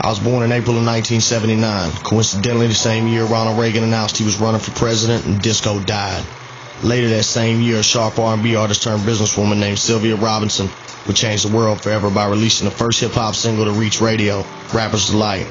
I was born in April of 1979. Coincidentally, the same year Ronald Reagan announced he was running for president and disco died. Later that same year, a sharp R&B artist turned businesswoman named Sylvia Robinson would change the world forever by releasing the first hip-hop single to reach radio, Rapper's Delight.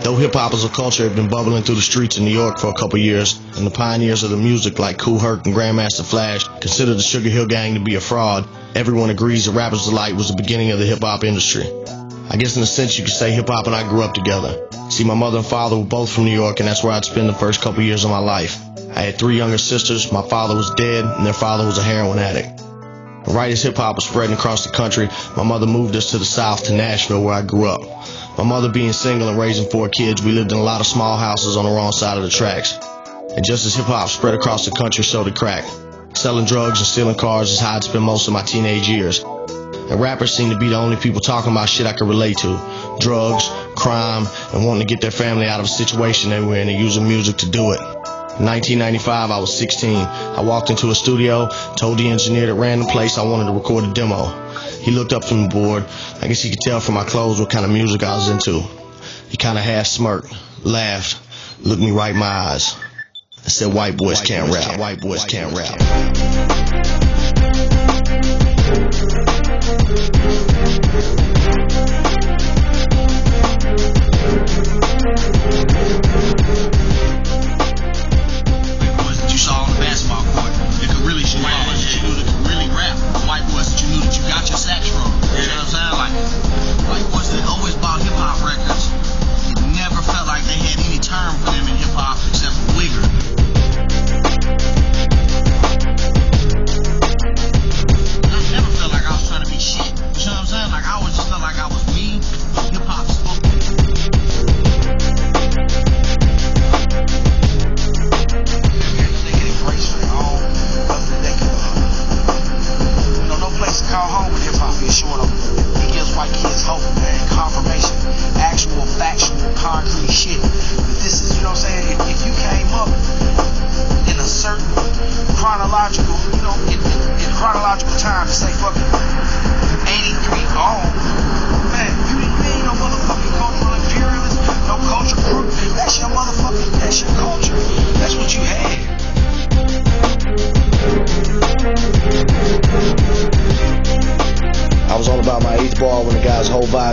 Though hip-hop as a culture had been bubbling through the streets of New York for a couple years, and the pioneers of the music like Kool Herc and Grandmaster Flash considered the Sugar Hill Gang to be a fraud, everyone agrees that Rapper's Delight was the beginning of the hip-hop industry. I guess in a sense you could say hip-hop and I grew up together. See, my mother and father were both from New York, and that's where I'd spend the first couple years of my life. I had 3 younger sisters, my father was dead, and their father was a heroin addict. And right as hip-hop was spreading across the country, my mother moved us to the South, to Nashville, where I grew up. My mother being single and raising 4 kids, we lived in a lot of small houses on the wrong side of the tracks. And just as hip-hop spread across the country, so did crack. Selling drugs and stealing cars is how I'd spent most of my teenage years. And rappers seemed to be the only people talking about shit I could relate to. Drugs, crime, and wanting to get their family out of a situation they were in and using music to do it. In 1995, I was 16. I walked into a studio, told the engineer that ran the place I wanted to record a demo. He looked up from the board. I guess he could tell from my clothes what kind of music I was into. He kind of half smirked, laughed, looked me right in my eyes. I said, white boys can't rap. White boys can't rap.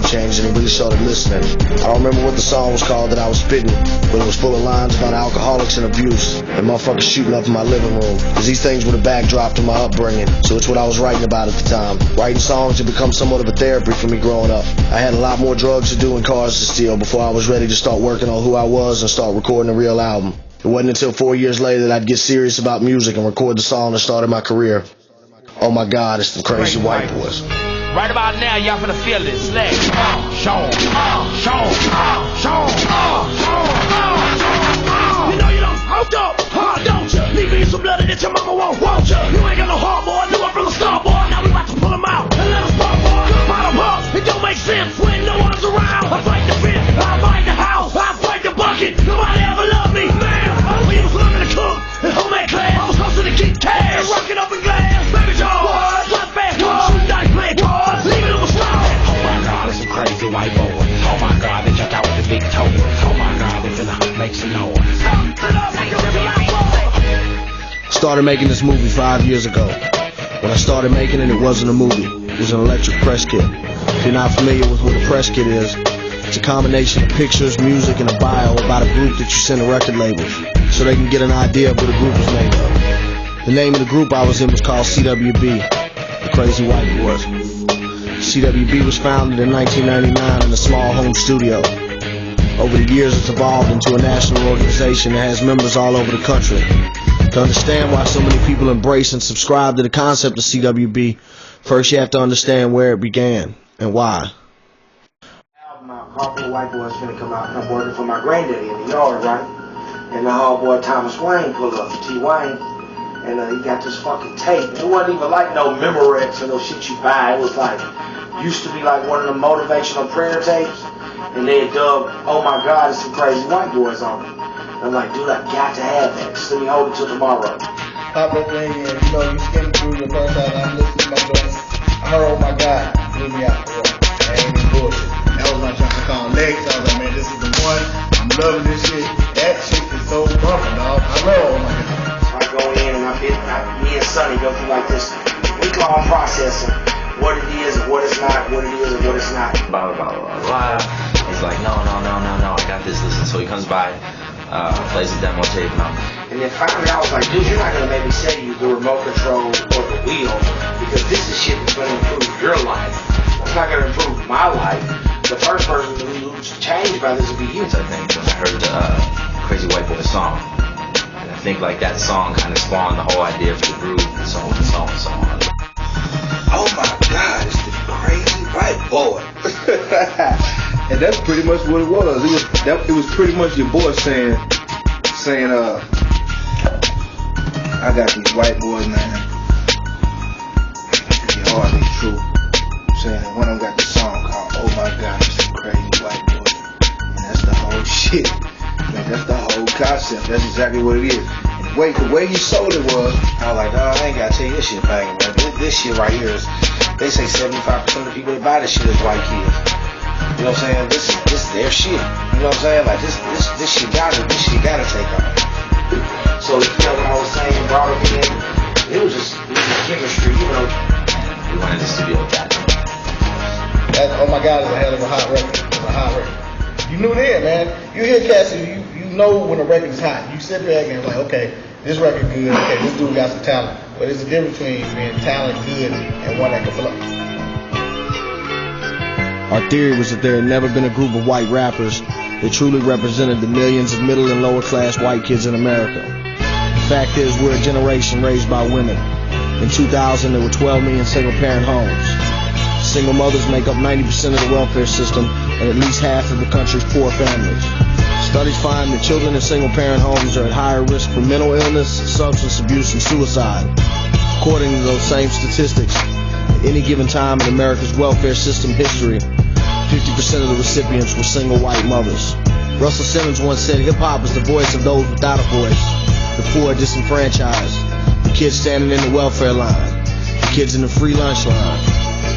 Changed and he really started listening. I don't remember what the song was called that I was spitting, but it was full of lines about alcoholics and abuse and motherfuckers shooting up in my living room, because these things were the backdrop to my upbringing, so it's what I was writing about at the time. Writing songs had become somewhat of a therapy for me growing up. I had a lot more drugs to do and cars to steal before I was ready to start working on who I was and start recording a real album. It wasn't until 4 years later that I'd get serious about music and record the song that started my career. Oh my God, it's the Crazy White Boys. Right about now, y'all finna feel this. Lexx, show 'em, show 'em, show 'em, You know you don't hold up, don't ya? Leave me some blood that your mama won't ya? You ain't got no heart, boy. Knew it from the start, boy. Now we about to pull 'em out and let 'em start, boy. Come out of us. It don't make sense when no one's around. I fight the fence, I fight the house, I fight the bucket. Nobody ever loved me, man. We was learning to cook and homemade class. I was hustling to keep cash, rocking up in glass, baby jaws, blood fast, shoot dice, play cards, leaving them a straw. Oh my God, it's some crazy white boy. Oh my God, they jumped out with the big toe. Oh my God, they finna make some noise. Started making this movie 5 years ago. When I started making it, it wasn't a movie. It was an electric press kit. If you're not familiar with what a press kit is, it's a combination of pictures, music, and a bio about a group that you send to record labels so they can get an idea of what a group was made of. The name of the group I was in was called CWB, the Crazy White Boys. CWB was founded in 1999 in a small home studio. Over the years, it's evolved into a national organization that has members all over the country. To understand why so many people embrace and subscribe to the concept of CWB, first you have to understand where it began and why. My Hardboy White Boy's finna come out, and I'm working for my granddaddy in the yard, right? And the Hardboy Thomas Wayne pulled up, T. Wayne, and he got this fucking tape. It wasn't even like no Memorex or no shit you buy. It was like, used to be like one of the motivational prayer tapes, and they had dubbed, oh my God, it's some Crazy White Boys on it. I'm like, dude, I got to have that. Just let me hold it till tomorrow. Pop up in here, you know, you skimming through the first time I listened to my joint. I heard, oh my God, blew me out. I ain't even bullshit. That was my joint called Lexx. loving this shit. That shit is so bumping, dog. I love it. So I go in and me and Sonny go through like this week-long process of what it is and what it's not, what it is and what it's not. Blah, blah, blah, blah. He's like, no, I got this, listen. So he comes by, plays the demo tape, and then finally I was like, dude, you're not going to make me sell you the remote control or the wheel, because this is shit that's going to improve your life. It's not going to improve my life. The first person who's changed by this will be you. I think when I heard the Crazy White Boy song, and I think like that song kind of spawned the whole idea for the groove and so on and so on and so on. Oh my God, it's the Crazy White Boy. And that's pretty much what it was. It was pretty much your boy saying, I got these white boys, man. They hard, they true. Saying one of them got this song called "Oh My God, It's the Crazy White Boy," and that's the whole shit. Man, that's the whole concept. That's exactly what it is. And the way you sold it was, I was like, oh, I ain't gotta tell you this shit banging, man. This shit right here is. They say 75% of the people that buy this shit is white kids. You know what I'm saying? This is their shit. You know what I'm saying? Like this shit gotta take off. So he felt what I was saying, brought him in. It was just chemistry, you know. We went in the studio with that. That, oh my God, is a hell of a hot record. It's a hot record. You knew then, man. You hear Cassie, you know when a record is hot. You sit back and it's like, okay, this record good. Okay, this dude got some talent. But there's a difference between being talented, good, and one that can flow. Our theory was that there had never been a group of white rappers that truly represented the millions of middle and lower class white kids in America. The fact is, we're a generation raised by women. In 2000, there were 12 million single-parent homes. Single mothers make up 90% of the welfare system and at least half of the country's poor families. Studies find that children in single-parent homes are at higher risk for mental illness, substance abuse, and suicide. According to those same statistics, at any given time in America's welfare system history, 50% of the recipients were single white mothers. Russell Simmons once said hip-hop is the voice of those without a voice, the poor disenfranchised, the kids standing in the welfare line, the kids in the free lunch line.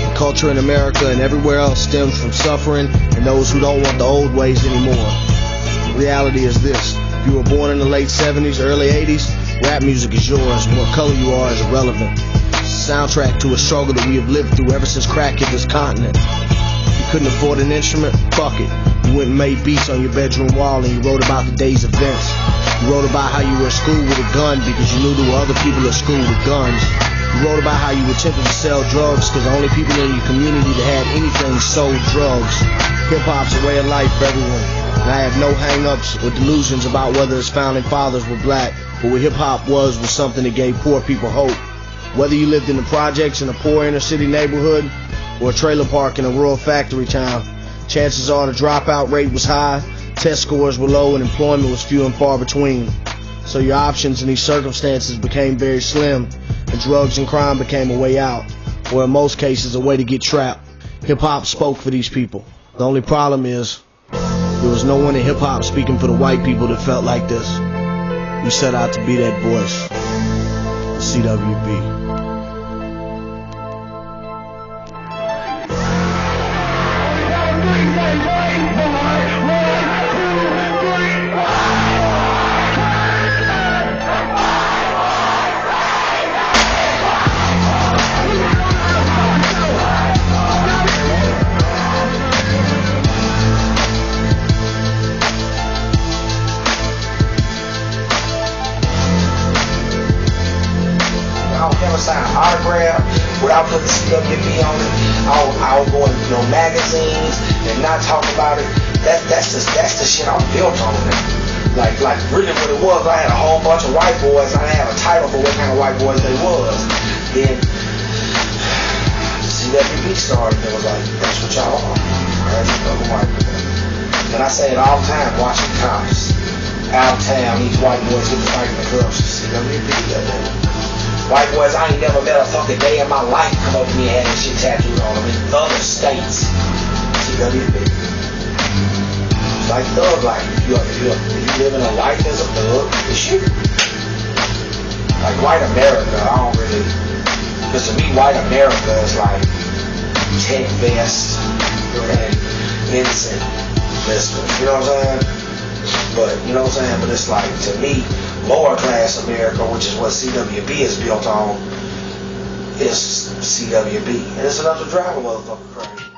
The culture in America and everywhere else stems from suffering and those who don't want the old ways anymore. The reality is this: if you were born in the late 70s, early 80s, rap music is yours, and what color you are is irrelevant. It's a soundtrack to a struggle that we have lived through ever since crack hit this continent. You couldn't afford an instrument? Fuck it. You went and made beats on your bedroom wall and you wrote about the day's events. You wrote about how you were at school with a gun because you knew there were other people at school with guns. You wrote about how you attempted to sell drugs because the only people in your community that had anything sold drugs. Hip-hop's a way of life for everyone, and I have no hang-ups or delusions about whether its founding fathers were black, but what hip-hop was something that gave poor people hope. Whether you lived in the projects in a poor inner-city neighborhood or a trailer park in a rural factory town, chances are the dropout rate was high, test scores were low, and employment was few and far between. So your options in these circumstances became very slim, and drugs and crime became a way out, or in most cases a way to get trapped. Hip-hop spoke for these people. The only problem is, there was no one in hip-hop speaking for the white people that felt like this. We set out to be that voice. CWB. Sign an autograph without putting CWB on it. I'll go in magazines and not talk about it. That's the shit I'm built on now. Like really what it was, I had a whole bunch of white boys. I didn't have a title for what kind of white boys they was. Then CWB started and it was like, that's what y'all are. Alright, fucking white boys. And I say it all the time, watching cops out of town, these white boys get to fight in the clubs. CWB, goddamn. White boys I ain't never met a fucking day in my life come up to me and had this shit tattooed on them in other states. CWB. It's like thug life. If you live in a life as a thug, it's shit. Like white America, I don't really, because to me white America is like tech vest and innocent listeners. You know what I'm saying? You know what I'm saying? But it's like, to me, lower class America, which is what CWB is built on, is CWB. And it's enough to drive a motherfucker crazy.